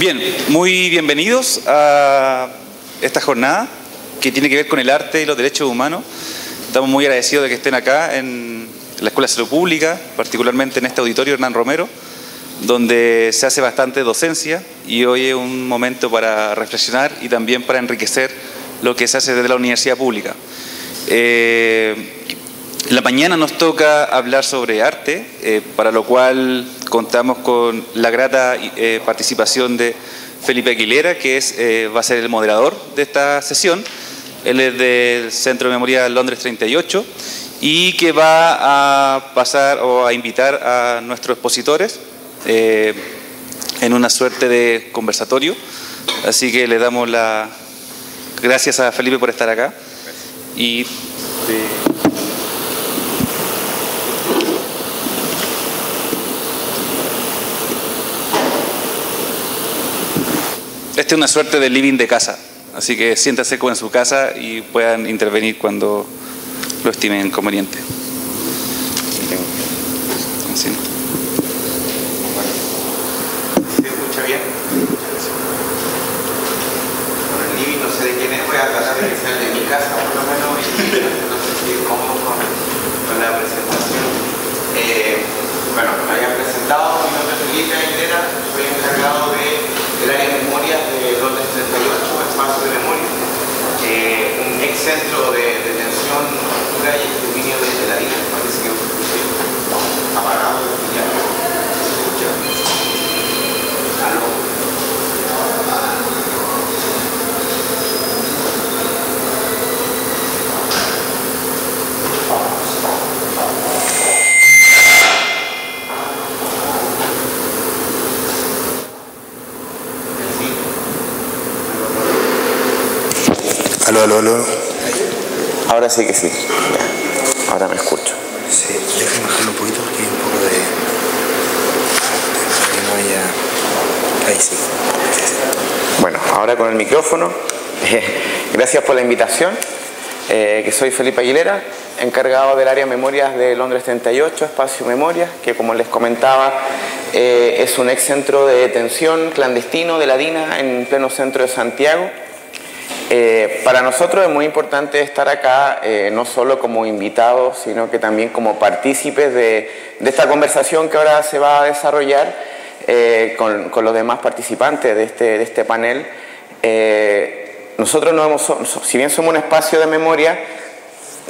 Bien, muy bienvenidos a esta jornada que tiene que ver con el arte y los derechos humanos. Estamos muy agradecidos de que estén acá en la Escuela de Salud Pública, particularmente en este auditorio Hernán Romero, donde se hace bastante docencia y hoy es un momento para reflexionar y también para enriquecer lo que se hace desde la universidad pública. En la mañana nos toca hablar sobre arte, para lo cual contamos con la grata participación de Felipe Aguilera, que va a ser el moderador de esta sesión. Él es del Centro de Memoria Londres 38 y que va a pasar o a invitar a nuestros expositores en una suerte de conversatorio. Así que le damos las gracias a Felipe por estar acá. Y esta es una suerte de living de casa, así que siéntase como en su casa y puedan intervenir cuando lo estimen conveniente. ¿Se escucha bien? Bueno, el living no sé de quién es, voy a tratar de ser de mi casa por lo menos y no sé si es cómodo con la presentación. Bueno, me habían presentado, mi nombre es Felipe Aguilera, soy encargado del área de memorias de Londres 38, espacio de memoria, un ex centro de detención, tortura y exterminio de la DINA. Parece que estoy apagado ya. ¿Se escucha? ¿Aló? Aló. Ahora sí que sí. Ya. Ahora me escucho. Sí, déjame bajarlo un poquito porque hay un poco de... Ahí sí. Bueno, ahora con el micrófono. Gracias por la invitación. Que soy Felipe Aguilera, encargado del área Memorias de Londres 38, Espacio Memorias, que como les comentaba es un ex centro de detención clandestino de la DINA en pleno centro de Santiago. Para nosotros es muy importante estar acá, no solo como invitados, sino que también como partícipes de esta conversación que ahora se va a desarrollar con los demás participantes de este panel. Nosotros si bien somos un espacio de memoria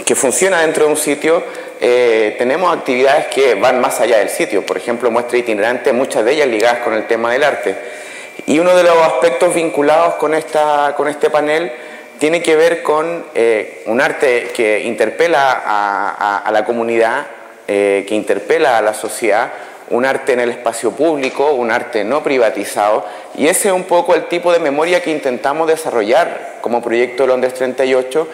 que funciona dentro de un sitio, tenemos actividades que van más allá del sitio. Por ejemplo, muestra itinerante, muchas de ellas ligadas con el tema del arte. Y uno de los aspectos vinculados con este panel tiene que ver con un arte que interpela a la comunidad, que interpela a la sociedad, un arte en el espacio público, un arte no privatizado, y ese es un poco el tipo de memoria que intentamos desarrollar como proyecto Londres 38,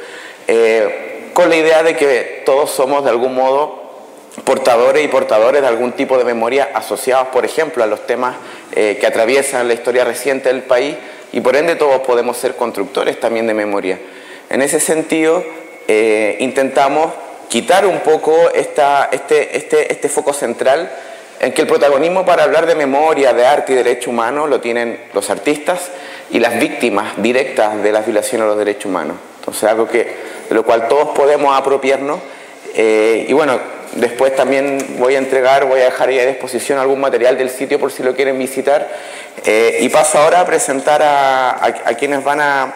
con la idea de que todos somos de algún modo portadores y portadores de algún tipo de memoria asociados, por ejemplo, a los temas que atraviesan la historia reciente del país, y por ende todos podemos ser constructores también de memoria. En ese sentido, intentamos quitar un poco este foco central en que el protagonismo para hablar de memoria, de arte y derecho humano lo tienen los artistas y las víctimas directas de las violaciones de los derechos humanos. Entonces, algo de lo cual todos podemos apropiarnos. Y bueno, después también voy a dejar ahí a disposición algún material del sitio por si lo quieren visitar. Y paso ahora a presentar a quienes van a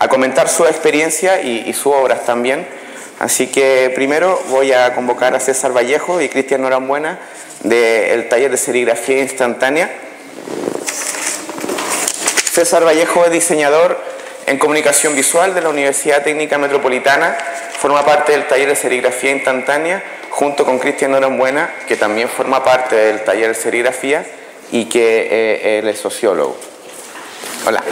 comentar su experiencia y sus obras también. Así que primero voy a convocar a César Vallejo y Cristian Norambuena del taller de serigrafía instantánea. César Vallejo es diseñador en comunicación visual de la Universidad Técnica Metropolitana, forma parte del taller de serigrafía instantánea junto con Cristian Norambuena, que también forma parte del taller de serigrafía y que él es sociólogo. Hola.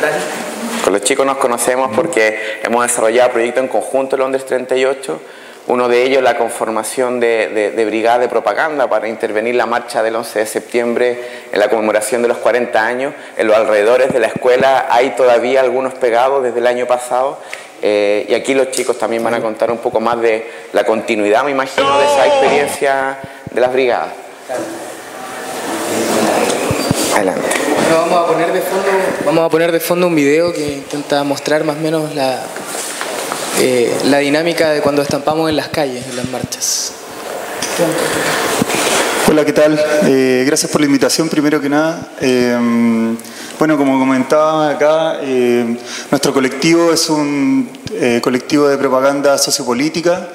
Con los chicos nos conocemos porque hemos desarrollado proyectos en conjunto en Londres 38, uno de ellos la conformación de brigada de propaganda para intervenir la marcha del 11 de septiembre en la conmemoración de los 40 años. En los alrededores de la escuela hay todavía algunos pegados desde el año pasado. Y aquí los chicos también van a contar un poco más de la continuidad, me imagino, de esa experiencia de las brigadas. Adelante. Bueno, vamos a poner de fondo un video que intenta mostrar más o menos la dinámica de cuando estampamos en las calles, en las marchas. Hola, ¿qué tal? Gracias por la invitación, primero que nada. Bueno, como comentaba acá, nuestro colectivo es un colectivo de propaganda sociopolítica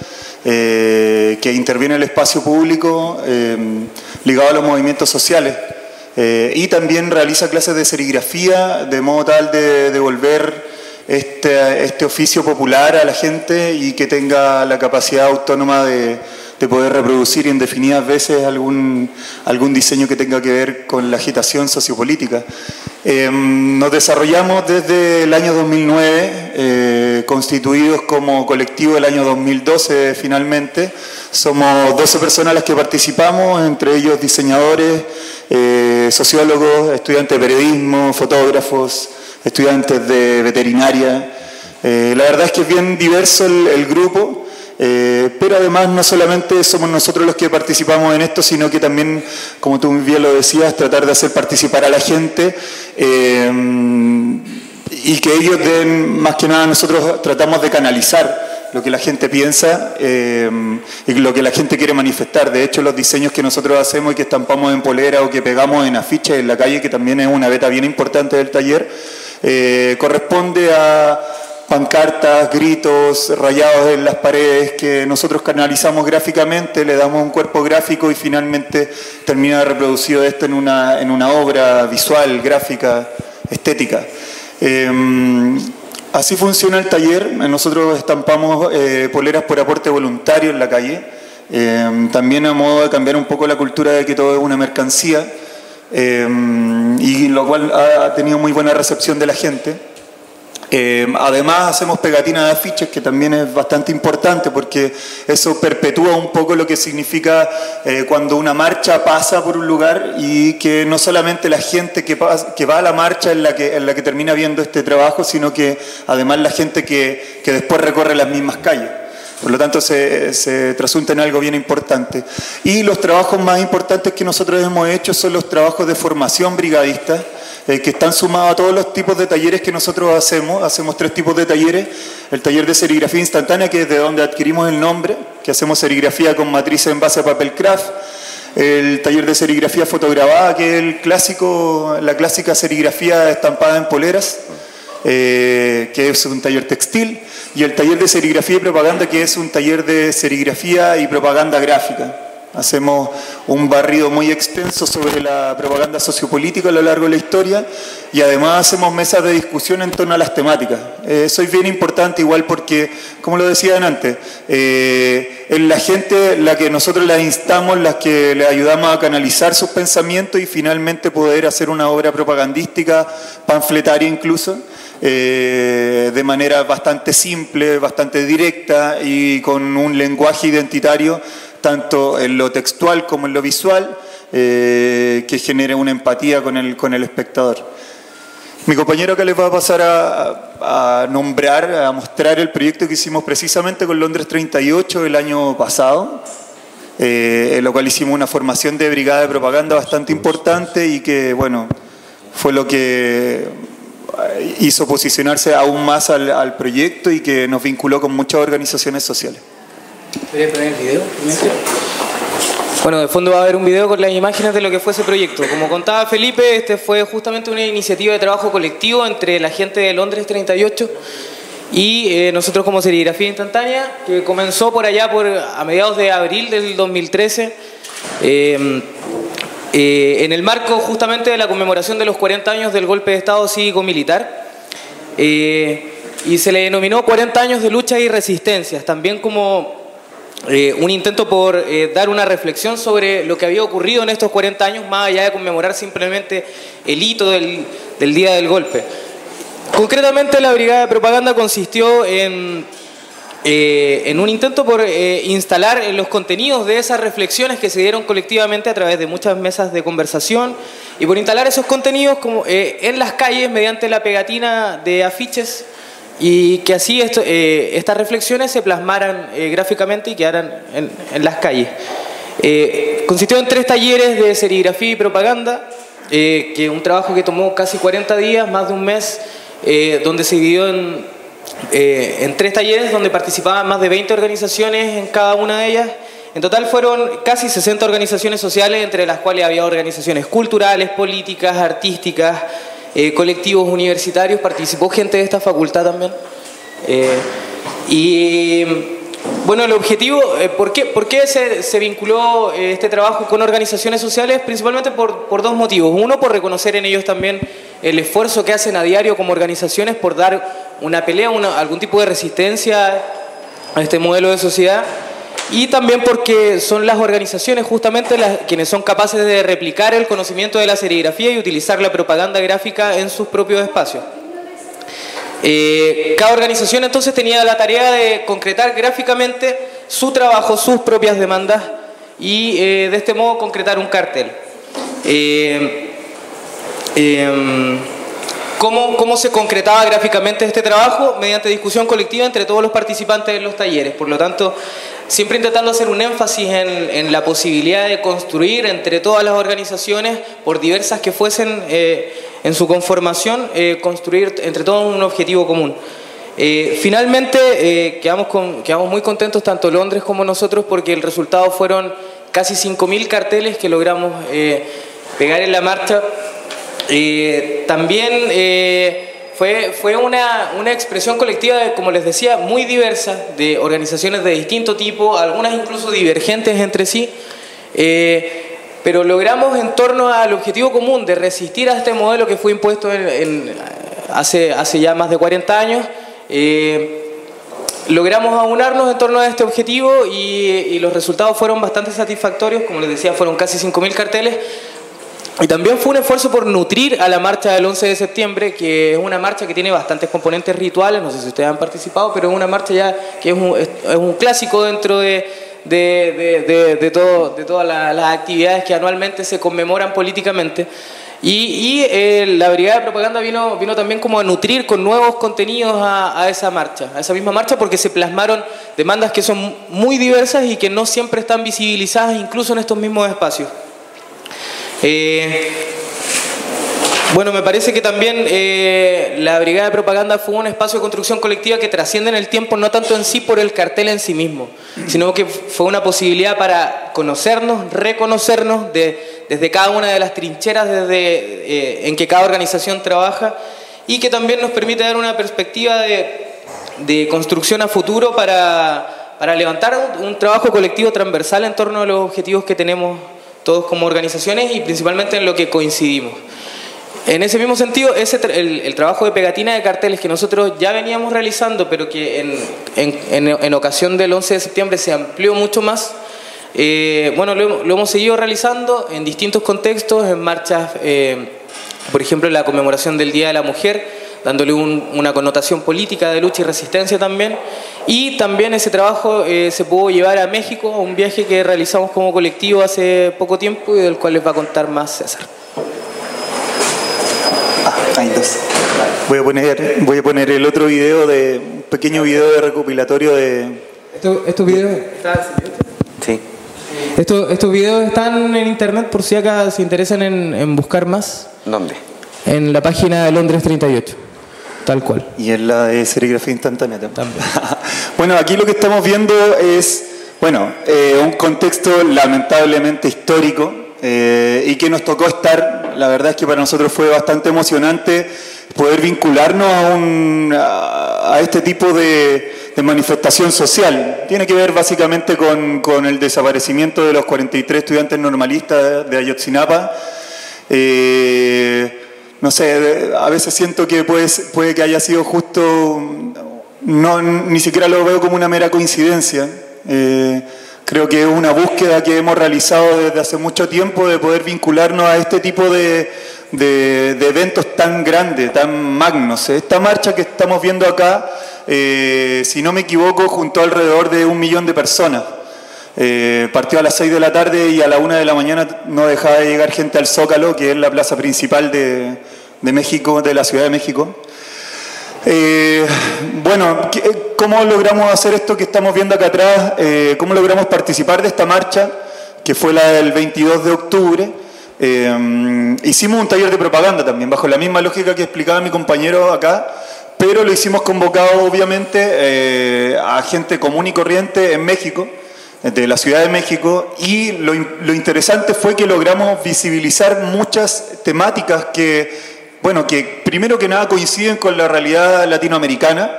que interviene en el espacio público ligado a los movimientos sociales y también realiza clases de serigrafía de modo tal de devolver este oficio popular a la gente y que tenga la capacidad autónoma de poder reproducir indefinidas veces algún diseño que tenga que ver con la agitación sociopolítica. Nos desarrollamos desde el año 2009, constituidos como colectivo el año 2012 finalmente. Somos 12 personas las que participamos, entre ellos diseñadores, sociólogos, estudiantes de periodismo, fotógrafos, estudiantes de veterinaria. La verdad es que es bien diverso el grupo. Pero además no solamente somos nosotros los que participamos en esto, sino que también, como tú bien lo decías, tratar de hacer participar a la gente y que ellos den, más que nada nosotros tratamos de canalizar lo que la gente piensa y lo que la gente quiere manifestar. De hecho, los diseños que nosotros hacemos y que estampamos en polera o que pegamos en afiches en la calle, que también es una beta bien importante del taller, corresponde a pancartas, gritos, rayados en las paredes que nosotros canalizamos gráficamente, le damos un cuerpo gráfico y finalmente termina reproducido esto en una obra visual, gráfica, estética. Así funciona el taller. Nosotros estampamos poleras por aporte voluntario en la calle, también a modo de cambiar un poco la cultura de que todo es una mercancía, y lo cual ha tenido muy buena recepción de la gente. Además hacemos pegatinas de afiches, que también es bastante importante porque eso perpetúa un poco lo que significa cuando una marcha pasa por un lugar y que no solamente la gente que va a la marcha es la que termina viendo este trabajo, sino que además la gente que después recorre las mismas calles. Por lo tanto, se trasunta en algo bien importante. Y los trabajos más importantes que nosotros hemos hecho son los trabajos de formación brigadista, que están sumados a todos los tipos de talleres que nosotros hacemos. Hacemos 3 tipos de talleres. El taller de serigrafía instantánea, que es de donde adquirimos el nombre, que hacemos serigrafía con matrices en base a papel craft. El taller de serigrafía fotograbada, que es la clásica serigrafía estampada en poleras, que es un taller textil. Y el taller de serigrafía y propaganda, que es un taller de serigrafía y propaganda gráfica. Hacemos un barrido muy extenso sobre la propaganda sociopolítica a lo largo de la historia y además hacemos mesas de discusión en torno a las temáticas. Eso es bien importante, igual porque, como lo decían antes, es la gente la que nosotros la instamos, las que le ayudamos a canalizar sus pensamientos y finalmente poder hacer una obra propagandística, panfletaria incluso, de manera bastante simple, bastante directa y con un lenguaje identitario tanto en lo textual como en lo visual, que genere una empatía con el espectador. Mi compañero acá les va a pasar a nombrar, a mostrar el proyecto que hicimos precisamente con Londres 38 el año pasado, en lo cual hicimos una formación de brigada de propaganda bastante importante y que, bueno, fue lo que hizo posicionarse aún más al proyecto y que nos vinculó con muchas organizaciones sociales. ¿Podrías poner el video? Bueno, de fondo va a haber un video con las imágenes de lo que fue ese proyecto. Como contaba Felipe, este fue justamente una iniciativa de trabajo colectivo entre la gente de Londres 38 y nosotros como Serigrafía Instantánea, que comenzó por allá a mediados de abril del 2013, en el marco justamente de la conmemoración de los 40 años del golpe de Estado cívico-militar, y se le denominó 40 años de lucha y resistencias, también como un intento por dar una reflexión sobre lo que había ocurrido en estos 40 años, más allá de conmemorar simplemente el hito del día del golpe. Concretamente, la brigada de propaganda consistió en un intento por instalar en los contenidos de esas reflexiones que se dieron colectivamente a través de muchas mesas de conversación y por instalar esos contenidos en las calles mediante la pegatina de afiches, y que así estas reflexiones se plasmaran gráficamente y quedaran en las calles. Consistió en 3 talleres de serigrafía y propaganda, que un trabajo que tomó casi 40 días, más de un mes, donde se dividió en 3 talleres donde participaban más de 20 organizaciones en cada una de ellas. En total fueron casi 60 organizaciones sociales, entre las cuales había organizaciones culturales, políticas, artísticas, colectivos universitarios, participó gente de esta facultad también. Y bueno, el objetivo, ¿por qué se vinculó este trabajo con organizaciones sociales? Principalmente por 2 motivos. Uno, por reconocer en ellos también el esfuerzo que hacen a diario como organizaciones por dar una pelea, algún tipo de resistencia a este modelo de sociedad. Y también porque son las organizaciones justamente quienes son capaces de replicar el conocimiento de la serigrafía y utilizar la propaganda gráfica en sus propios espacios. Cada organización entonces tenía la tarea de concretar gráficamente su trabajo, sus propias demandas y de este modo concretar un cartel. ¿Cómo se concretaba gráficamente este trabajo? Mediante discusión colectiva entre todos los participantes de los talleres. Por lo tanto, siempre intentando hacer un énfasis en la posibilidad de construir entre todas las organizaciones, por diversas que fuesen en su conformación, construir entre todos un objetivo común. Finalmente, quedamos muy contentos, tanto Londres como nosotros, porque el resultado fueron casi 5.000 carteles que logramos pegar en la marcha. También fue una expresión colectiva, como les decía, muy diversa, de organizaciones de distinto tipo, algunas incluso divergentes entre sí, pero logramos en torno al objetivo común de resistir a este modelo que fue impuesto hace ya más de 40 años, logramos aunarnos en torno a este objetivo y los resultados fueron bastante satisfactorios. Como les decía, fueron casi 5.000 carteles. Y también fue un esfuerzo por nutrir a la marcha del 11 de septiembre, que es una marcha que tiene bastantes componentes rituales, no sé si ustedes han participado, pero es una marcha ya que es un clásico dentro de todas las actividades que anualmente se conmemoran políticamente. Y la Brigada de Propaganda vino también como a nutrir con nuevos contenidos a esa marcha, a esa misma marcha, porque se plasmaron demandas que son muy diversas y que no siempre están visibilizadas incluso en estos mismos espacios. Bueno, me parece que también la Brigada de Propaganda fue un espacio de construcción colectiva que trasciende en el tiempo, no tanto en sí por el cartel en sí mismo, sino que fue una posibilidad para conocernos, reconocernos desde cada una de las trincheras en que cada organización trabaja, y que también nos permite dar una perspectiva de construcción a futuro para levantar un trabajo colectivo transversal en torno a los objetivos que tenemos todos como organizaciones y principalmente en lo que coincidimos. En ese mismo sentido, el trabajo de pegatina de carteles que nosotros ya veníamos realizando, pero que en ocasión del 11 de septiembre se amplió mucho más, bueno, lo hemos seguido realizando en distintos contextos, en marchas, por ejemplo, la conmemoración del Día de la Mujer, dándole una connotación política de lucha y resistencia también. Y también ese trabajo se pudo llevar a México, a un viaje que realizamos como colectivo hace poco tiempo y del cual les va a contar más César. Hay dos. Voy a poner el otro video, un pequeño video de recopilatorio de... ¿Estos videos? Sí. Estos videos están en internet por si acá se interesan en buscar más. ¿Dónde? En la página de Londres 38. Tal cual. Y en la de serigrafía instantánea también. Bueno, aquí lo que estamos viendo es, bueno, un contexto lamentablemente histórico y que nos tocó estar. La verdad es que para nosotros fue bastante emocionante poder vincularnos a este tipo de manifestación social. Tiene que ver básicamente con el desaparecimiento de los 43 estudiantes normalistas de Ayotzinapa. No sé, a veces siento que puede que haya sido justo, ni siquiera lo veo como una mera coincidencia. Creo que es una búsqueda que hemos realizado desde hace mucho tiempo de poder vincularnos a este tipo de eventos tan grandes, tan magnos. Esta marcha que estamos viendo acá, si no me equivoco, juntó alrededor de 1 millón de personas. Partió a las 6 de la tarde y a la 1 de la mañana no dejaba de llegar gente al Zócalo, que es la plaza principal de México, de la Ciudad de México. Bueno, ¿cómo logramos hacer esto que estamos viendo acá atrás? ¿Cómo logramos participar de esta marcha, que fue la del 22 de octubre? hicimos un taller de propaganda también, bajo la misma lógica que explicaba mi compañero acá, pero lo hicimos convocado obviamente a gente común y corriente en México, de la Ciudad de México, y lo interesante fue que logramos visibilizar muchas temáticas que, bueno, que primero que nada coinciden con la realidad latinoamericana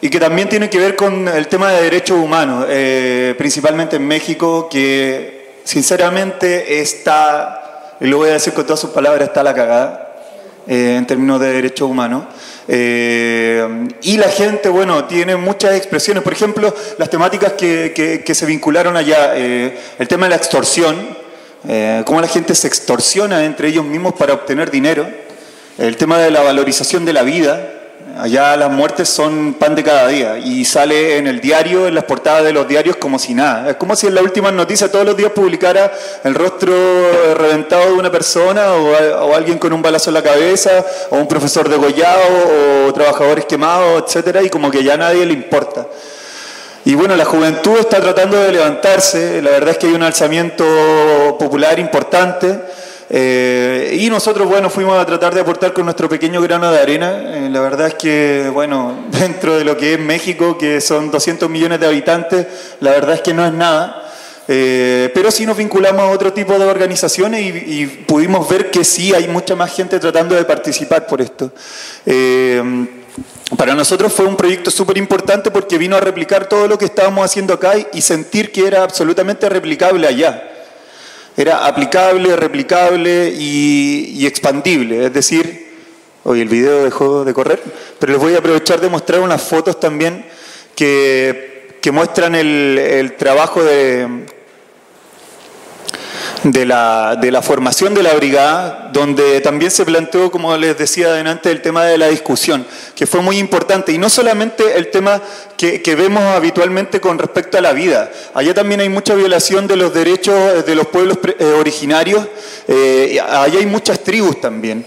y que también tienen que ver con el tema de derechos humanos, principalmente en México, que sinceramente está, y lo voy a decir con todas sus palabras, está la cagada en términos de derechos humanos. Y la gente, bueno, tiene muchas expresiones. Por ejemplo, las temáticas que se vincularon allá, el tema de la extorsión, cómo la gente se extorsiona entre ellos mismos para obtener dinero, el tema de la valorización de la vida. Allá las muertes son pan de cada día y sale en el diario, en las portadas de los diarios como si nada. Es como si en las últimas noticias todos los días publicara el rostro reventado de una persona o alguien con un balazo en la cabeza o un profesor degollado o trabajadores quemados, etcétera, y como que ya a nadie le importa. Y bueno, la juventud está tratando de levantarse, la verdad es que hay un alzamiento popular importante. Y nosotros, bueno, fuimos a tratar de aportar con nuestro pequeño grano de arena. La verdad es que, bueno, dentro de lo que es México, que son 200 millones de habitantes, la verdad es que no es nada. Pero sí nos vinculamos a otro tipo de organizaciones y pudimos ver que sí hay mucha más gente tratando de participar por esto. Para nosotros fue un proyecto súper importante porque vino a replicar todo lo que estábamos haciendo acá y sentir que era absolutamente replicable allá. Era aplicable, replicable y expandible. Es decir, hoy el video dejó de correr, pero les voy a aprovechar de mostrar unas fotos también que muestran el trabajo de la formación de la brigada, donde también se planteó, como les decía adelante, el tema de la discusión, que fue muy importante, y no solamente el tema que vemos habitualmente con respecto a la vida. Allá también hay mucha violación de los derechos de los pueblos originarios, allá hay muchas tribus también.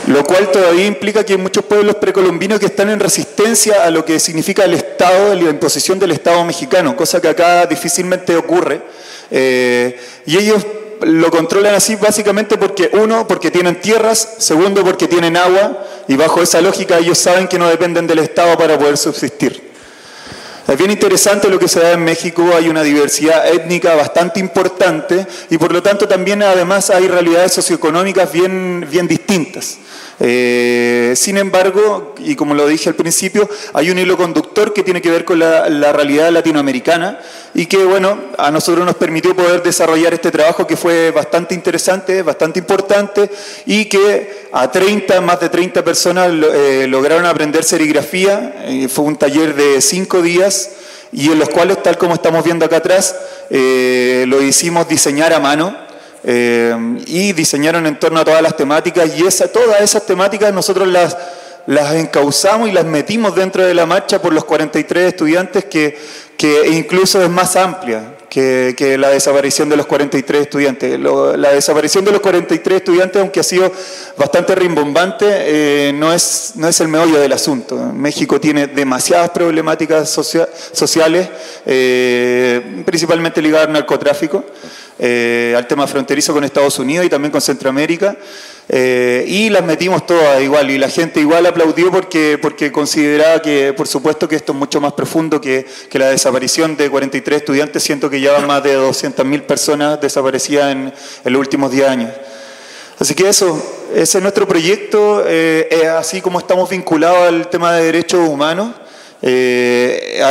Lo cual todavía implica que hay muchos pueblos precolombinos que están en resistencia a lo que significa el Estado, la imposición del Estado mexicano, cosa que acá difícilmente ocurre. Y ellos lo controlan así básicamente porque, uno, porque tienen tierras, segundo, porque tienen agua, y bajo esa lógica ellos saben que no dependen del Estado para poder subsistir. Es bien interesante lo que se da en México, hay una diversidad étnica bastante importante y por lo tanto también además hay realidades socioeconómicas bien distintas. Sin embargo, y como lo dije al principio, hay un hilo conductor que tiene que ver con la realidad latinoamericana y que, bueno, a nosotros nos permitió poder desarrollar este trabajo que fue bastante interesante, bastante importante y que a más de 30 personas lograron aprender serigrafía. Fue un taller de 5 días y en los cuales, tal como estamos viendo acá atrás, lo hicimos diseñar a mano. Y diseñaron en torno a todas las temáticas y todas esas temáticas nosotros las encauzamos y las metimos dentro de la marcha por los 43 estudiantes que incluso es más amplia que la desaparición de los 43 estudiantes. La desaparición de los 43 estudiantes, aunque ha sido bastante rimbombante, no es el meollo del asunto. México tiene demasiadas problemáticas sociales, principalmente ligadas al narcotráfico, al tema fronterizo con Estados Unidos y también con Centroamérica, y las metimos todas igual, y la gente igual aplaudió porque consideraba que, por supuesto, que esto es mucho más profundo que la desaparición de 43 estudiantes. Siento que ya van más de 200.000 personas desaparecidas en los últimos 10 años. Así que ese es nuestro proyecto, así como estamos vinculados al tema de derechos humanos.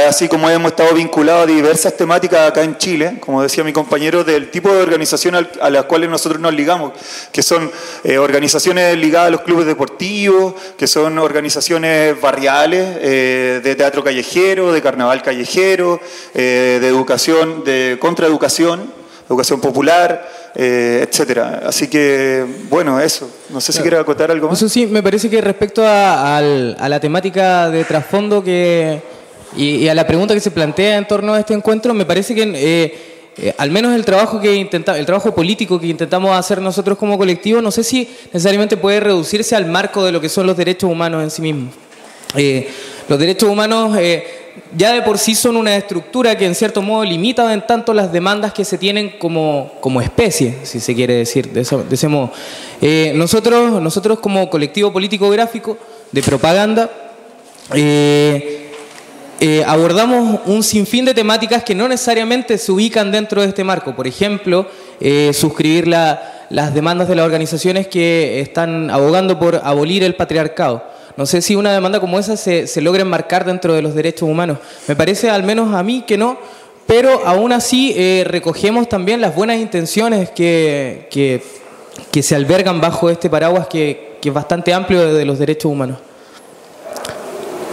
Así como hemos estado vinculados a diversas temáticas acá en Chile, como decía mi compañero, del tipo de organización a las cuales nosotros nos ligamos, que son organizaciones ligadas a los clubes deportivos, que son organizaciones barriales, de teatro callejero, de carnaval callejero, de educación, de contraeducación, educación popular, etcétera. Así que, bueno, eso. No sé si quiere acotar algo más. Eso sí, me parece que respecto a la temática de trasfondo y a la pregunta que se plantea en torno a este encuentro, me parece que al menos el trabajo político que intentamos hacer nosotros como colectivo, no sé si necesariamente puede reducirse al marco de lo que son los derechos humanos en sí mismos. Los derechos humanos ya de por sí son una estructura que en cierto modo limita en tanto las demandas que se tienen como especie, si se quiere decir de ese modo. Nosotros como colectivo político gráfico de propaganda abordamos un sinfín de temáticas que no necesariamente se ubican dentro de este marco. Por ejemplo, suscribir las demandas de las organizaciones que están abogando por abolir el patriarcado. No sé si una demanda como esa se logra enmarcar dentro de los derechos humanos. Me parece, al menos a mí, que no, pero aún así recogemos también las buenas intenciones que se albergan bajo este paraguas que es bastante amplio de los derechos humanos.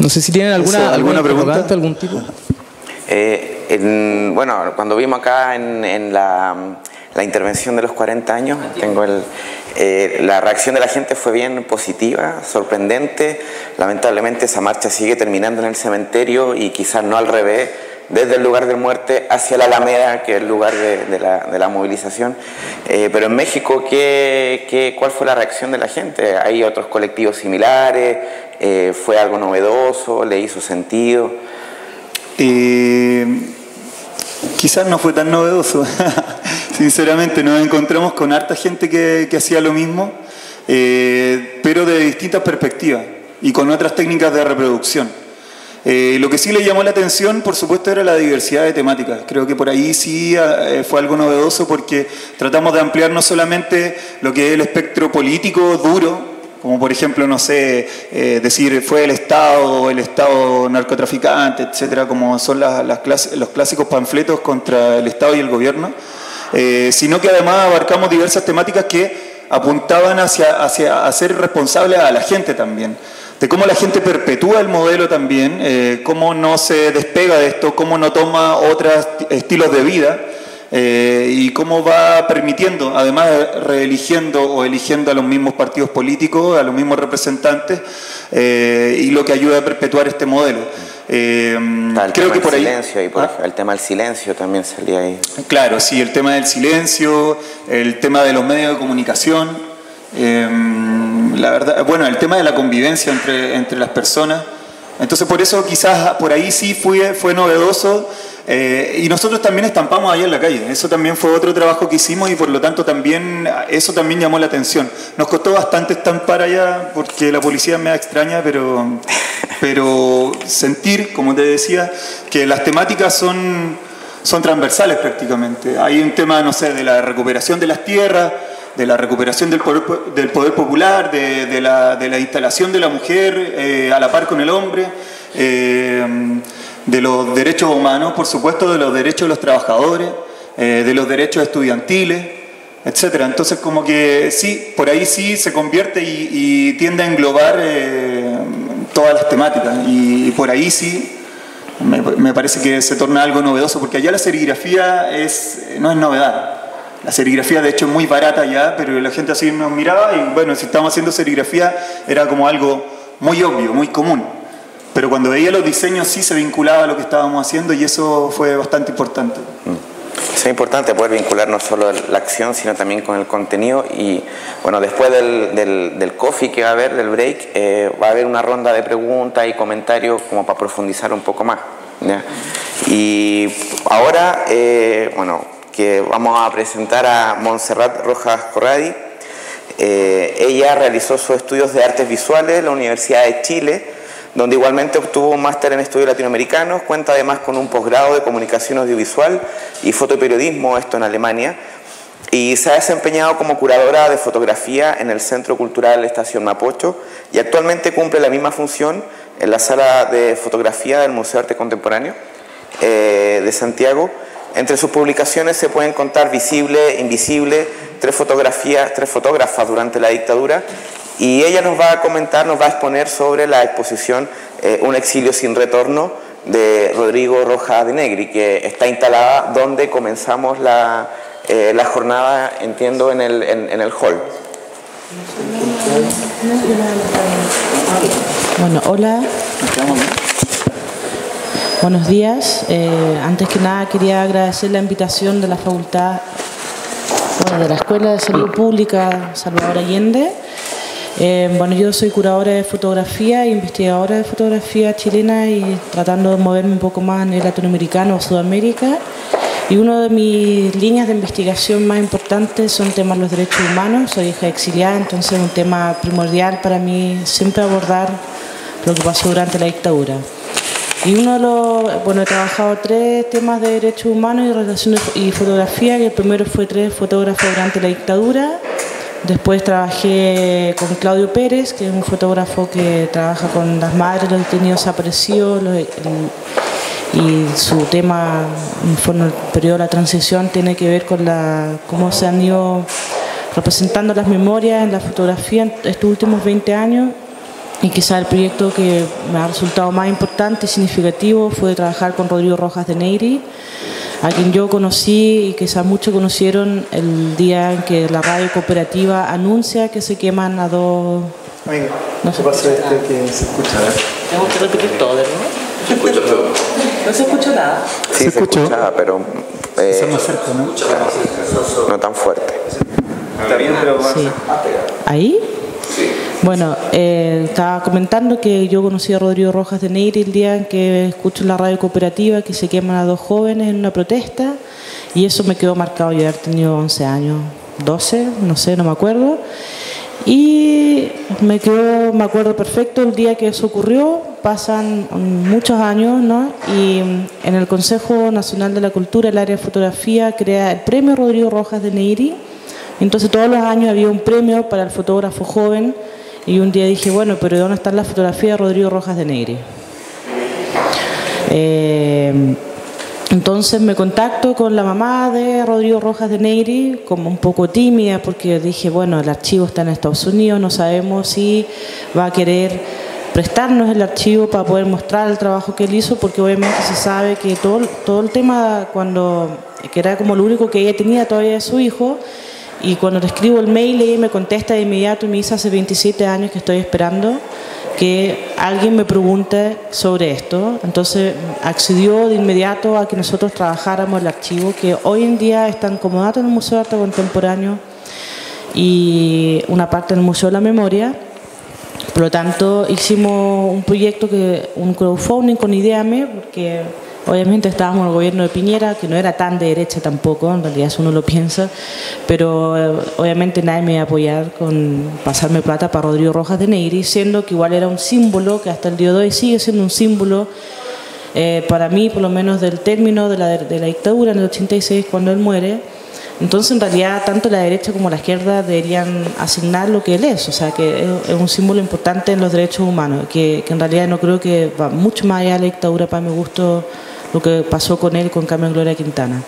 No sé si tienen alguna pregunta, algún tipo. Bueno, cuando vimos acá en la intervención de los 40 años, la reacción de la gente fue bien positiva, sorprendente. Lamentablemente esa marcha sigue terminando en el cementerio y quizás no al revés, desde el lugar de muerte hacia la Alameda, que es el lugar de la movilización. Pero en México, ¿cuál fue la reacción de la gente? ¿Hay otros colectivos similares? ¿Fue algo novedoso? ¿Le hizo sentido? Quizás no fue tan novedoso. Sinceramente, nos encontramos con harta gente que hacía lo mismo, pero de distintas perspectivas y con otras técnicas de reproducción. Lo que sí le llamó la atención, por supuesto, era la diversidad de temáticas. Creo que por ahí sí fue algo novedoso porque tratamos de ampliar no solamente lo que es el espectro político duro, como por ejemplo, no sé, decir fue el Estado narcotraficante, etcétera, como son los clásicos panfletos contra el Estado y el gobierno, sino que además abarcamos diversas temáticas que apuntaban hacia ser responsables a la gente también, de cómo la gente perpetúa el modelo también, cómo no se despega de esto, cómo no toma otros estilos de vida, y cómo va permitiendo, además reeligiendo o eligiendo a los mismos partidos políticos, a los mismos representantes, y lo que ayuda a perpetuar este modelo. Creo que por ahí el tema del silencio también salía ahí. Claro, sí, el tema del silencio, el tema de los medios de comunicación, la verdad, bueno, el tema de la convivencia entre las personas. Entonces por eso quizás por ahí sí fue novedoso, y nosotros también estampamos allá en la calle. Eso también fue otro trabajo que hicimos y por lo tanto eso también llamó la atención. Nos costó bastante estampar allá porque la policía me extraña, pero sentir, como te decía, que las temáticas son transversales prácticamente. Hay un tema, no sé, de la recuperación de las tierras, de la recuperación del poder popular, de la instalación de la mujer a la par con el hombre, de los derechos humanos, por supuesto, de los derechos de los trabajadores, de los derechos estudiantiles, etcétera. Entonces, como que sí, por ahí sí se convierte y tiende a englobar todas las temáticas, y por ahí sí me parece que se torna algo novedoso, porque allá la serigrafía no es novedad. La serigrafía, de hecho, es muy barata ya, pero la gente así nos miraba y, bueno, si estábamos haciendo serigrafía era como algo muy obvio, muy común. Pero cuando veía los diseños sí se vinculaba a lo que estábamos haciendo y eso fue bastante importante. Es importante poder vincular no solo la acción, sino también con el contenido. Y, bueno, después del coffee que va a haber, del break, va a haber una ronda de preguntas y comentarios como para profundizar un poco más, ¿ya? Y ahora, bueno, que vamos a presentar a Montserrat Rojas Corradi. Ella realizó sus estudios de artes visuales en la Universidad de Chile, donde igualmente obtuvo un máster en estudios latinoamericanos. Cuenta además con un posgrado de comunicación audiovisual y fotoperiodismo, esto en Alemania, y se ha desempeñado como curadora de fotografía en el Centro Cultural Estación Mapocho y actualmente cumple la misma función en la sala de fotografía del Museo de Arte Contemporáneo de Santiago. Entre sus publicaciones se pueden contar Visible, Invisible, tres fotógrafas durante la dictadura, y ella nos va a comentar, nos va a exponer sobre la exposición Un exilio sin retorno de Rodrigo Rojas de Negri, que está instalada donde comenzamos la jornada, entiendo, en el hall. Bueno, hola. Buenos días. Antes que nada quería agradecer la invitación de la Facultad, de la Escuela de Salud Pública Salvador Allende, Bueno, yo soy curadora de fotografía e investigadora de fotografía chilena y tratando de moverme un poco más en el latinoamericano o Sudamérica. Y una de mis líneas de investigación más importantes son temas de los derechos humanos. Soy hija exiliada, entonces es un tema primordial para mí siempre abordar lo que pasó durante la dictadura. Y he trabajado 3 temas de derechos humanos y relaciones y fotografía, y el primero fue 3 fotógrafos durante la dictadura. Después trabajé con Claudio Pérez, que es un fotógrafo que trabaja con las madres de los detenidos desaparecidos, y su tema, en el periodo de la transición, tiene que ver con cómo se han ido representando las memorias en la fotografía en estos últimos 20 años. Y quizá el proyecto que me ha resultado más importante y significativo fue trabajar con Rodrigo Rojas de Neyri, a quien yo conocí y quizás muchos conocieron el día en que la radio cooperativa anuncia que se queman a 2... No se pasa que se escucha, Tengo que repetir todo, ¿no? ¿Se escucha todo? ¿No se escucha nada? Sí, se escucha, pero está más cerca, ¿no? no tan fuerte. Está bien, pero más... Sí. ¿Ahí? Sí. Bueno, estaba comentando que yo conocí a Rodrigo Rojas de Neyri el día en que escucho en la radio cooperativa que se queman a 2 jóvenes en una protesta, y eso me quedó marcado. Yo había tenido 11 años, 12, no sé, no me acuerdo. Y me acuerdo perfecto el día que eso ocurrió. Pasan muchos años, ¿no? Y en el Consejo Nacional de la Cultura, el área de fotografía crea el premio Rodrigo Rojas de Neyri. Entonces todos los años había un premio para el fotógrafo joven, y un día dije, bueno, pero ¿dónde está la fotografía de Rodrigo Rojas de Neyri? Entonces me contacto con la mamá de Rodrigo Rojas de Neyri, como un poco tímida, porque dije, bueno, el archivo está en Estados Unidos, no sabemos si va a querer prestarnos el archivo para poder mostrar el trabajo que él hizo, porque obviamente se sabe que todo el tema, que era como lo único que ella tenía todavía de su hijo. Y cuando le escribo el mail, ella me contesta de inmediato y me dice: hace 27 años que estoy esperando que alguien me pregunte sobre esto. Entonces accedió de inmediato a que nosotros trabajáramos el archivo, que hoy en día está en comodato en el Museo de Arte Contemporáneo y una parte en el Museo de la Memoria. Por lo tanto, hicimos un proyecto, un crowdfunding con Ideame, porque obviamente estábamos en el gobierno de Piñera, que no era tan de derecha tampoco, en realidad eso uno lo piensa, pero obviamente nadie me iba a apoyar con pasarme plata para Rodrigo Rojas de Neyri, siendo que igual era un símbolo, que hasta el día de hoy sigue siendo un símbolo, para mí por lo menos, del término de la dictadura en el 86, cuando él muere. Entonces, en realidad, tanto la derecha como la izquierda deberían asignar lo que él es, o sea, que es un símbolo importante en los derechos humanos, que en realidad no creo que va mucho más allá de la dictadura, para mi gusto, lo que pasó con él, con Carmen Gloria Quintana.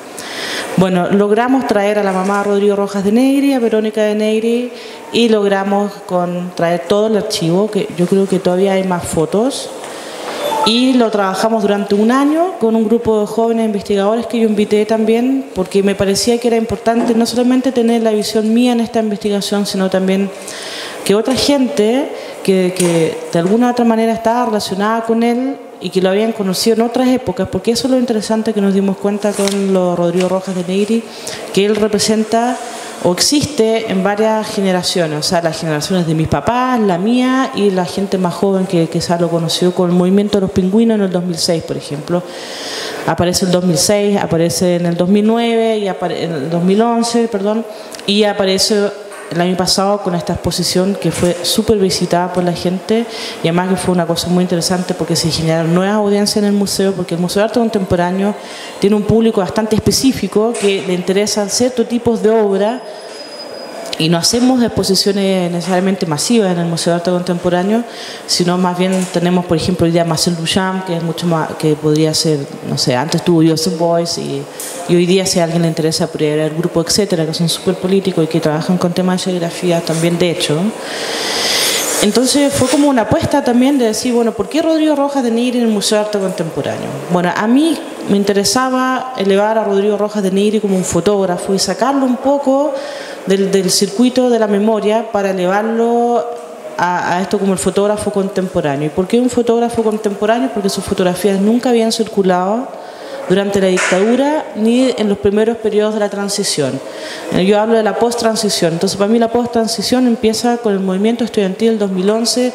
Bueno, logramos traer a la mamá de Rodrigo Rojas de Neyri, a Verónica de Neyri, y logramos traer todo el archivo, que yo creo que todavía hay más fotos, y lo trabajamos durante un año con un grupo de jóvenes investigadores que yo invité también, porque me parecía que era importante no solamente tener la visión mía en esta investigación, sino también que otra gente que de alguna u otra manera estaba relacionada con él y que lo habían conocido en otras épocas, porque eso es lo interesante que nos dimos cuenta con los Rodrigo Rojas de Neyri, que él representa o existe en varias generaciones, o sea, las generaciones de mis papás, la mía y la gente más joven que quizás lo conoció con el movimiento de los pingüinos en el 2006, por ejemplo. Aparece el 2006, aparece en el 2009, y en el 2011, perdón, y aparece el año pasado con esta exposición que fue súper visitada por la gente, y además que fue una cosa muy interesante porque se generaron nuevas audiencias en el museo, porque el Museo de Arte Contemporáneo tiene un público bastante específico que le interesan ciertos tipos de obra, y no hacemos exposiciones necesariamente masivas en el Museo de Arte Contemporáneo, sino más bien tenemos, por ejemplo, el día Marcel Duchamp, que es mucho más, que podría ser, no sé, antes tuvo Joseph Beuys, y hoy día, si a alguien le interesa, podría ir al grupo Etcétera, que son súper políticos y que trabajan con temas de serigrafía también, de hecho. Entonces fue como una apuesta también de decir, bueno, ¿por qué Rodrigo Rojas de Neyri en el Museo de Arte Contemporáneo? Bueno, a mí me interesaba elevar a Rodrigo Rojas de Neyri como un fotógrafo y sacarlo un poco del circuito de la memoria para elevarlo a esto como el fotógrafo contemporáneo. ¿Y por qué un fotógrafo contemporáneo? Porque sus fotografías nunca habían circulado durante la dictadura ni en los primeros periodos de la transición. Yo hablo de la post-transición. Entonces, para mí la post-transición empieza con el movimiento estudiantil del 2011,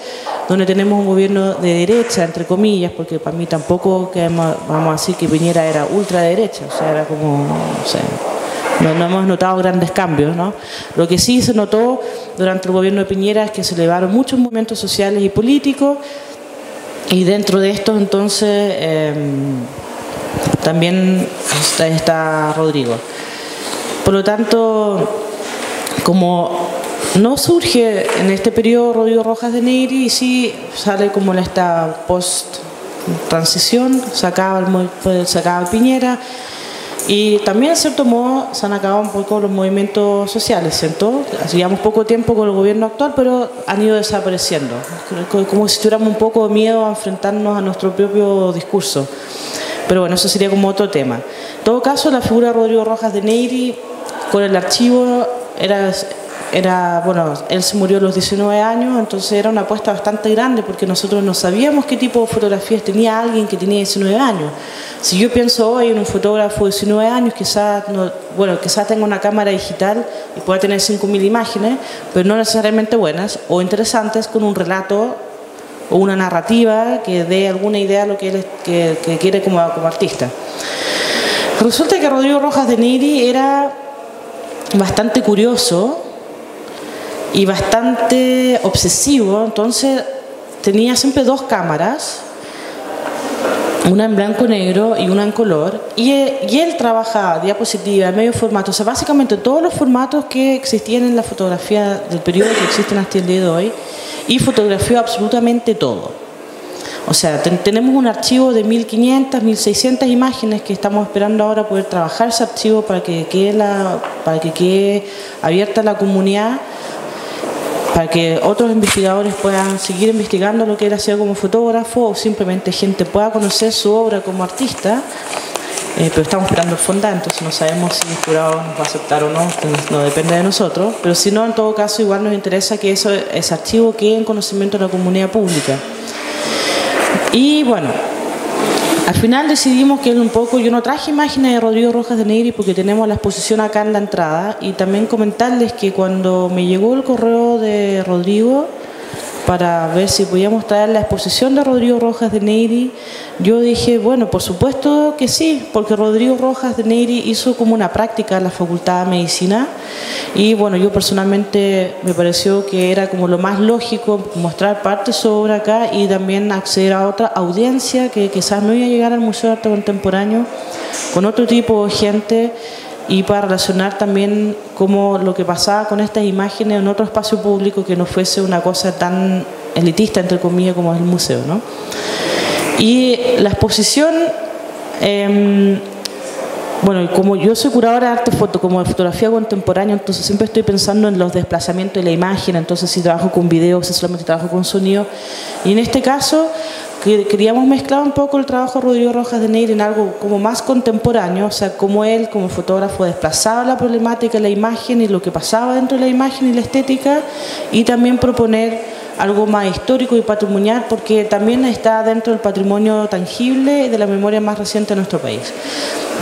donde tenemos un gobierno de derecha, entre comillas, porque para mí tampoco vamos a decir que Piñera era ultraderecha, o sea, era como, no sé, no hemos notado grandes cambios, ¿no? Lo que sí se notó durante el gobierno de Piñera es que se elevaron muchos movimientos sociales y políticos, y dentro de estos entonces también está Rodrigo. Por lo tanto, como no surge en este periodo Rodrigo Rojas de Neyri, y sí sale como esta post-transición, se acaba Piñera, y también, en cierto modo, se han acabado un poco los movimientos sociales, ¿cierto? Llevamos poco tiempo con el gobierno actual, pero han ido desapareciendo. Como si tuviéramos un poco de miedo a enfrentarnos a nuestro propio discurso. Pero bueno, eso sería como otro tema. En todo caso, la figura de Rodrigo Rojas de Neyri, con el archivo, bueno, él se murió a los 19 años, entonces era una apuesta bastante grande porque nosotros no sabíamos qué tipo de fotografías tenía alguien que tenía 19 años. Si yo pienso hoy en un fotógrafo de 19 años, quizás tenga una cámara digital y pueda tener 5.000 imágenes, pero no necesariamente buenas o interesantes, con un relato o una narrativa que dé alguna idea de lo que él que quiere como artista. Resulta que Rodrigo Rojas de Neyri era bastante curioso y bastante obsesivo, entonces tenía siempre dos cámaras, una en blanco y negro y una en color, y él trabajaba diapositiva, medio formato, o sea, básicamente todos los formatos que existían en la fotografía del periodo que existen hasta el día de hoy, y fotografió absolutamente todo. O sea, tenemos un archivo de 1.500, 1.600 imágenes que estamos esperando ahora poder trabajar ese archivo para que quede abierta a la comunidad, para que otros investigadores puedan seguir investigando lo que él hacía como fotógrafo, o simplemente gente pueda conocer su obra como artista, pero estamos esperando el Fondá, entonces no sabemos si el jurado nos va a aceptar o no, no depende de nosotros, pero si no, en todo caso, igual nos interesa que ese archivo quede en conocimiento de la comunidad pública. Y bueno, al final decidimos que yo no traje imágenes de Rodrigo Rojas de Neyri porque tenemos la exposición acá en la entrada, y también comentarles que cuando me llegó el correo de Rodrigo para ver si podíamos traer la exposición de Rodrigo Rojas de Neyri, yo dije, bueno, por supuesto que sí, porque Rodrigo Rojas de Neyri hizo como una práctica en la Facultad de Medicina, y bueno, yo personalmente me pareció que era como lo más lógico mostrar parte de su obra acá y también acceder a otra audiencia que quizás no iba a llegar al Museo de Arte Contemporáneo con otro tipo de gente, y para relacionar también cómo lo que pasaba con estas imágenes en otro espacio público que no fuese una cosa tan elitista, entre comillas, como es el museo, ¿no? Y la exposición, bueno, como yo soy curadora de arte como de fotografía contemporánea, entonces siempre estoy pensando en los desplazamientos de la imagen, entonces si trabajo con video, si solamente trabajo con sonido, y en este caso queríamos mezclar un poco el trabajo de Rodrigo Rojas de Neyri en algo como más contemporáneo, o sea, como él como fotógrafo desplazaba la problemática de la imagen y lo que pasaba dentro de la imagen y la estética, y también proponer algo más histórico y patrimonial, porque también está dentro del patrimonio tangible y de la memoria más reciente de nuestro país.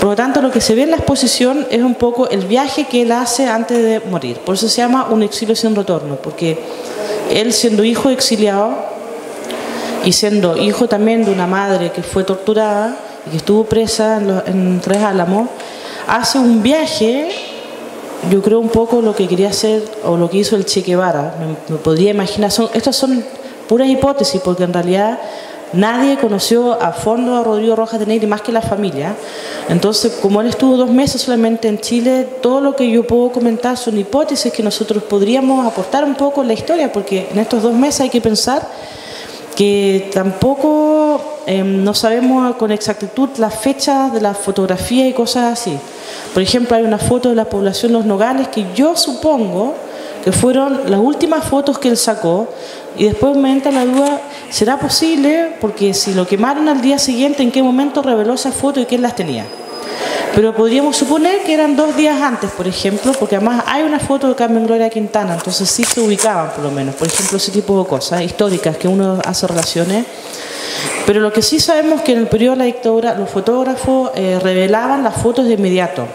Por lo tanto, lo que se ve en la exposición es un poco el viaje que él hace antes de morir. Por eso se llama Un exilio sin retorno, porque él, siendo hijo exiliado y siendo hijo también de una madre que fue torturada y que estuvo presa en Tres Álamos, hace un viaje, yo creo un poco lo que quería hacer o lo que hizo el Che Guevara, me podría imaginar. Estas son puras hipótesis, porque en realidad nadie conoció a fondo a Rodrigo Rojas de Neyri más que la familia. Entonces, como él estuvo 2 meses solamente en Chile, todo lo que yo puedo comentar son hipótesis que nosotros podríamos aportar un poco en la historia, porque en estos 2 meses hay que pensar que tampoco no sabemos con exactitud las fechas de la fotografía y cosas así. Por ejemplo, hay una foto de la población Los Nogales que yo supongo que fueron las últimas fotos que él sacó, y después me entra la duda, ¿será posible? Porque si lo quemaron al día siguiente, ¿en qué momento reveló esa foto y quién las tenía? Pero podríamos suponer que eran 2 días antes, por ejemplo, porque además hay una foto de Carmen Gloria Quintana, entonces sí se ubicaban por lo menos, por ejemplo, ese tipo de cosas históricas que uno hace relaciones. Pero lo que sí sabemos es que en el periodo de la dictadura los fotógrafos revelaban las fotos de inmediato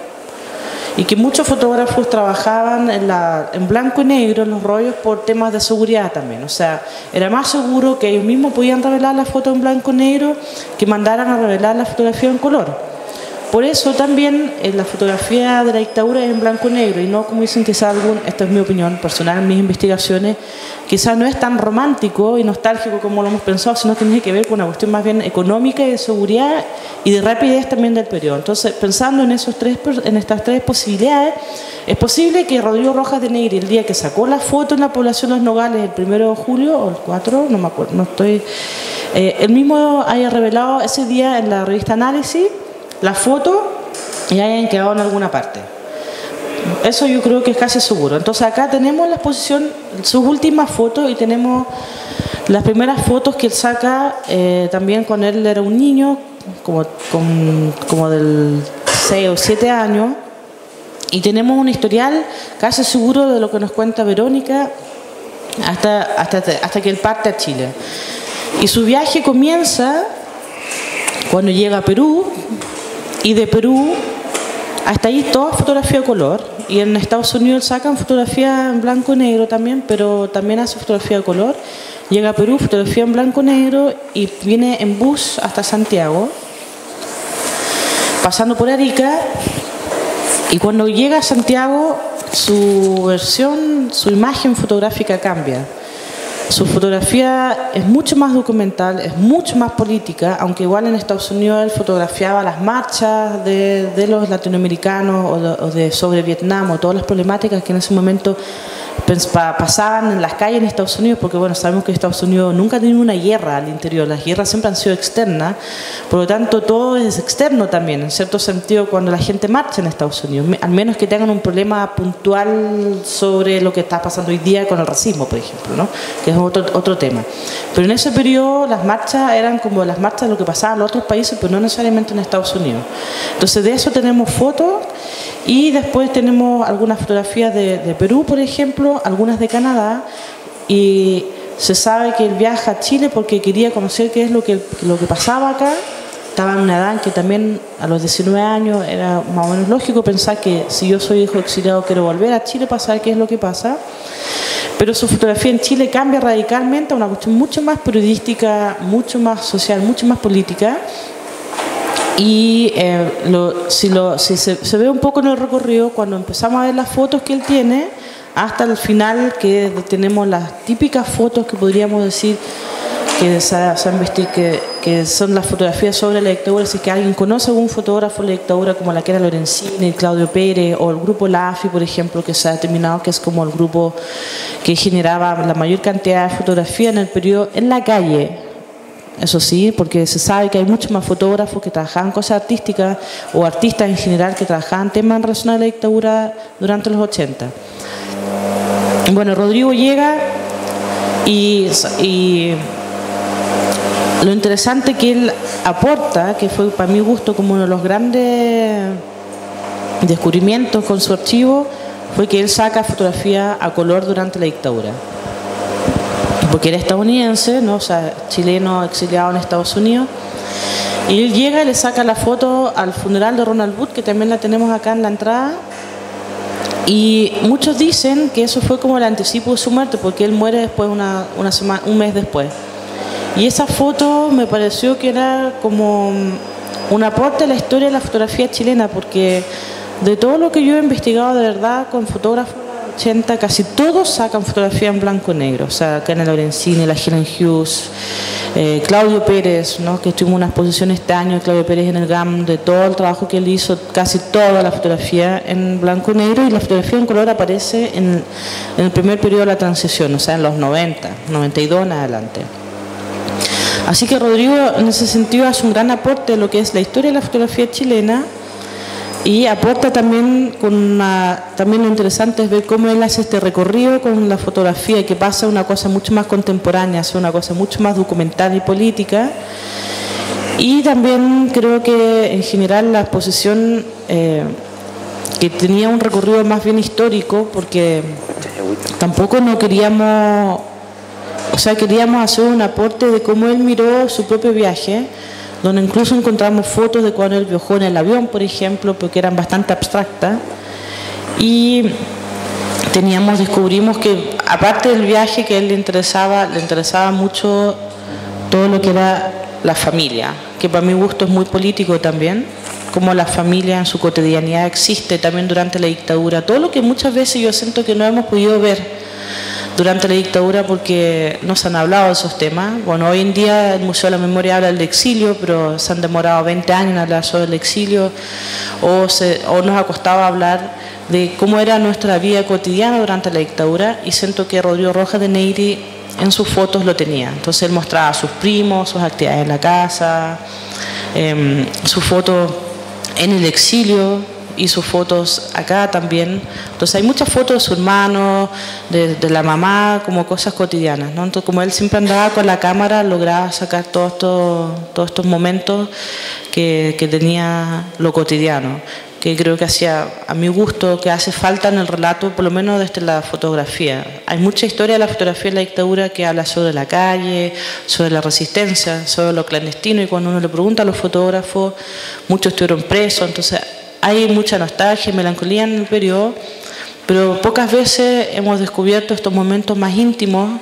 y que muchos fotógrafos trabajaban en blanco y negro en los rollos por temas de seguridad también. O sea, era más seguro que ellos mismos podían revelar la foto en blanco y negro que mandaran a revelar la fotografía en color. Por eso también la fotografía de la dictadura es en blanco y negro y no como dicen quizás algún, esta es mi opinión personal en mis investigaciones, quizás no es tan romántico y nostálgico como lo hemos pensado, sino que tiene que ver con una cuestión más bien económica y de seguridad y de rapidez también del periodo. Entonces, pensando en estas tres posibilidades, es posible que Rodrigo Rojas de Negri, el día que sacó la foto en la población de Los Nogales, el 1 de julio o el 4, no me acuerdo, no estoy, él mismo haya revelado ese día en la revista Análisis la foto y hayan quedado en alguna parte. Eso yo creo que es casi seguro. Entonces acá tenemos la exposición, sus últimas fotos, y tenemos las primeras fotos que él saca también cuando él era un niño, como del 6 o 7 años, y tenemos un historial casi seguro de lo que nos cuenta Verónica hasta que él parte a Chile. Y su viaje comienza cuando llega a Perú, y de Perú hasta ahí toda fotografía a color, y en Estados Unidos sacan fotografía en blanco y negro también, pero también hace fotografía a color. Llega a Perú, fotografía en blanco y negro, y viene en bus hasta Santiago, pasando por Arica, y cuando llega a Santiago su imagen fotográfica cambia. Su fotografía es mucho más documental, es mucho más política, aunque igual en Estados Unidos él fotografiaba las marchas de los latinoamericanos o sobre Vietnam o todas las problemáticas que en ese momento pasaban en las calles en Estados Unidos, porque bueno, sabemos que Estados Unidos nunca ha tenido una guerra al interior, las guerras siempre han sido externas, por lo tanto todo es externo también, en cierto sentido, cuando la gente marcha en Estados Unidos, al menos que tengan un problema puntual sobre lo que está pasando hoy día con el racismo, por ejemplo, ¿no? Que es otro tema. Pero en ese periodo las marchas eran como las marchas de lo que pasaba en los otros países, pero no necesariamente en Estados Unidos. Entonces de eso tenemos fotos, y después tenemos algunas fotografías de Perú, por ejemplo, algunas de Canadá, y se sabe que él viaja a Chile porque quería conocer qué es lo que pasaba acá. Estaba en una edad en que también a los 19 años era más o menos lógico pensar que si yo soy hijo exiliado quiero volver a Chile para saber qué es lo que pasa. Pero su fotografía en Chile cambia radicalmente a una cuestión mucho más periodística, mucho más social, mucho más política. Y si se ve un poco en el recorrido, cuando empezamos a ver las fotos que él tiene, hasta el final, que tenemos las típicas fotos que podríamos decir que son las fotografías sobre la dictadura. Si que alguien conoce a algún fotógrafo de la dictadura, como la que era Lorenzini, Claudio Pérez, o el grupo LAFI, por ejemplo, que se ha determinado que es como el grupo que generaba la mayor cantidad de fotografía en el periodo en la calle. Eso sí, porque se sabe que hay muchos más fotógrafos que trabajaban cosas artísticas, o artistas en general que trabajaban temas en relación a la dictadura durante los 80. Bueno, Rodrigo llega y lo interesante que él aporta, que fue para mi gusto como uno de los grandes descubrimientos con su archivo, fue que él saca fotografía a color durante la dictadura. Porque era estadounidense, ¿no? O sea, chileno exiliado en Estados Unidos, y él llega y le saca la foto al funeral de Ronald Wood, que también la tenemos acá en la entrada, y muchos dicen que eso fue como el anticipo de su muerte, porque él muere después una semana, un mes después. Y esa foto me pareció que era como un aporte a la historia de la fotografía chilena, porque de todo lo que yo he investigado de verdad con fotógrafos, casi todos sacan fotografía en blanco y negro. O sea, Karen Lorenzini, la Helen Hughes, Claudio Pérez, ¿no? Que tuvimos una exposición este año, Claudio Pérez en el GAM, de todo el trabajo que él hizo, casi toda la fotografía en blanco y negro, y la fotografía en color aparece en el primer periodo de la transición, o sea, en los 90, 92 en adelante. Así que Rodrigo, en ese sentido, hace un gran aporte de lo que es la historia de la fotografía chilena, y aporta también también lo interesante es ver cómo él hace este recorrido con la fotografía, que pasa a una cosa mucho más contemporánea, hace una cosa mucho más documental y política. Y también creo que en general la exposición que tenía un recorrido más bien histórico, porque tampoco no queríamos o sea, queríamos hacer un aporte de cómo él miró su propio viaje, donde incluso encontramos fotos de cuando él viajó en el avión, por ejemplo, porque eran bastante abstractas. Y descubrimos que aparte del viaje que a él le interesaba mucho todo lo que era la familia, que para mi gusto es muy político también, como la familia en su cotidianidad existe también durante la dictadura, todo lo que muchas veces yo siento que no hemos podido ver durante la dictadura porque no se han hablado de esos temas. Bueno, hoy en día el Museo de la Memoria habla del exilio, pero se han demorado 20 años en hablar sobre el exilio, o nos ha costado hablar de cómo era nuestra vida cotidiana durante la dictadura, y siento que Rodrigo Rojas de Neyri en sus fotos lo tenía. Entonces él mostraba a sus primos, sus actividades en la casa, sus fotos en el exilio y sus fotos acá también. Entonces hay muchas fotos de su hermano, de la mamá, como cosas cotidianas, ¿no? Entonces, como él siempre andaba con la cámara, lograba sacar todos estos momentos que tenía lo cotidiano, que creo que a mi gusto, que hace falta en el relato, por lo menos desde la fotografía. Hay mucha historia de la fotografía en la dictadura que habla sobre la calle, sobre la resistencia, sobre lo clandestino, y cuando uno le pregunta a los fotógrafos, muchos estuvieron presos, entonces hay mucha nostalgia y melancolía en el periodo, pero pocas veces hemos descubierto estos momentos más íntimos,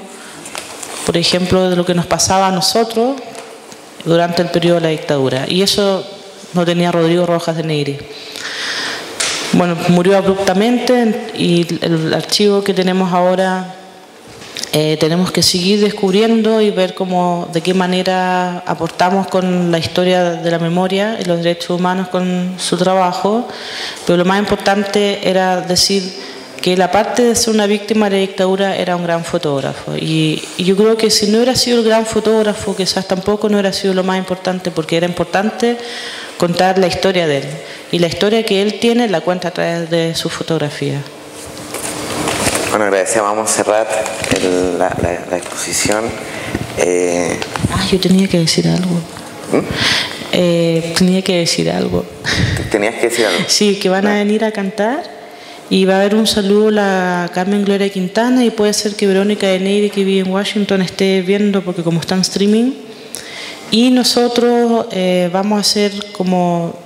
por ejemplo, de lo que nos pasaba a nosotros durante el periodo de la dictadura, y eso no tenía Rodrigo Rojas de Neyri. Bueno, murió abruptamente, y el archivo que tenemos ahora tenemos que seguir descubriendo y ver de qué manera aportamos con la historia de la memoria y los derechos humanos con su trabajo, pero lo más importante era decir que él, aparte de ser una víctima de la dictadura, era un gran fotógrafo, y yo creo que si no hubiera sido el gran fotógrafo, quizás tampoco no hubiera sido lo más importante, porque era importante contar la historia de él, y la historia que él tiene la cuenta a través de su fotografía. Bueno, agradecemos a Montserrat la exposición. Yo tenía que decir algo. Tenía que decir algo. ¿Tenías que decir algo? Sí, que van a venir a cantar, y va a haber un saludo a la Carmen Gloria Quintana, y puede ser que Verónica de Neyri, que vive en Washington, esté viendo, porque como está en streaming. Y nosotros vamos a hacer como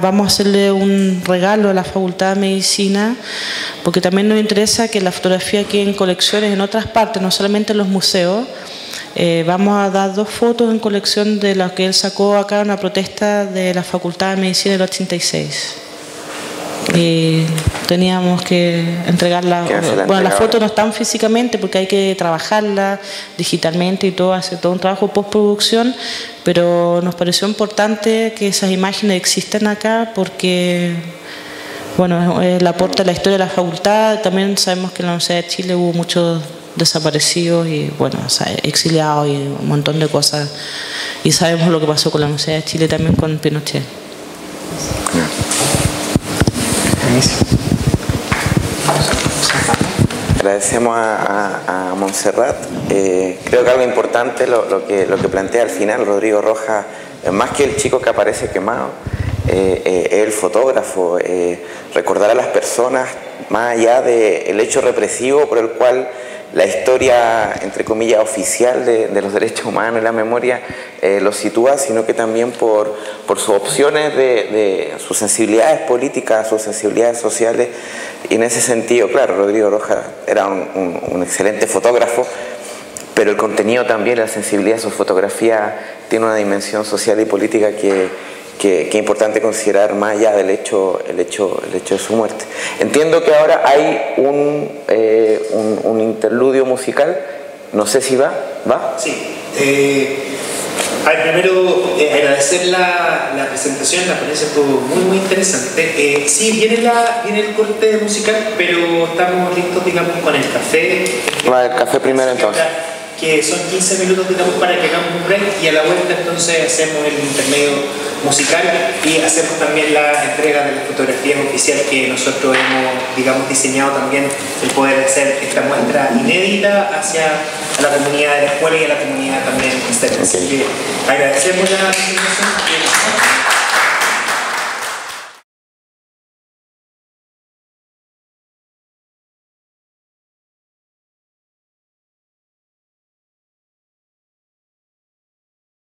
vamos a hacerle un regalo a la Facultad de Medicina, porque también nos interesa que la fotografía quede en colecciones en otras partes, no solamente en los museos. Vamos a dar 2 fotos en colección de las que él sacó acá en una protesta de la Facultad de Medicina del 86. Y teníamos que entregarla. Bueno, las fotos no están físicamente porque hay que trabajarla digitalmente y todo, hacer todo un trabajo postproducción, pero nos pareció importante que esas imágenes existen acá porque, bueno, el aporte a la historia de la facultad. También sabemos que en la Universidad de Chile hubo muchos desaparecidos y, bueno, exiliados y un montón de cosas, y sabemos lo que pasó con la Universidad de Chile también con Pinochet. Agradecemos a Montserrat. Creo que algo importante lo que plantea al final Rodrigo Rojas, más que el chico que aparece quemado, el fotógrafo, recordar a las personas más allá del hecho represivo por el cual la historia, entre comillas, oficial de los derechos humanos y la memoria los sitúa, sino que también por sus opciones de sus sensibilidades políticas, sus sensibilidades sociales. Y en ese sentido, claro, Rodrigo Rojas era un excelente fotógrafo, pero el contenido también, la sensibilidad de su fotografía tiene una dimensión social y política que es importante considerar más allá del hecho de su muerte. Entiendo que ahora hay un interludio musical, no sé si va. Sí. Primero agradecer la presentación, la ponencia estuvo muy interesante. Sí, viene el corte musical, pero estamos listos, digamos, con el café. Va el café primero entonces. Que son 15 minutos, digamos, para que hagamos un break, y a la vuelta entonces hacemos el intermedio musical y hacemos también la entrega de la fotografía oficial que nosotros hemos, digamos, diseñado también, el poder hacer esta muestra inédita hacia la comunidad de la escuela y a la comunidad también externa. Así que agradecemos la presentación.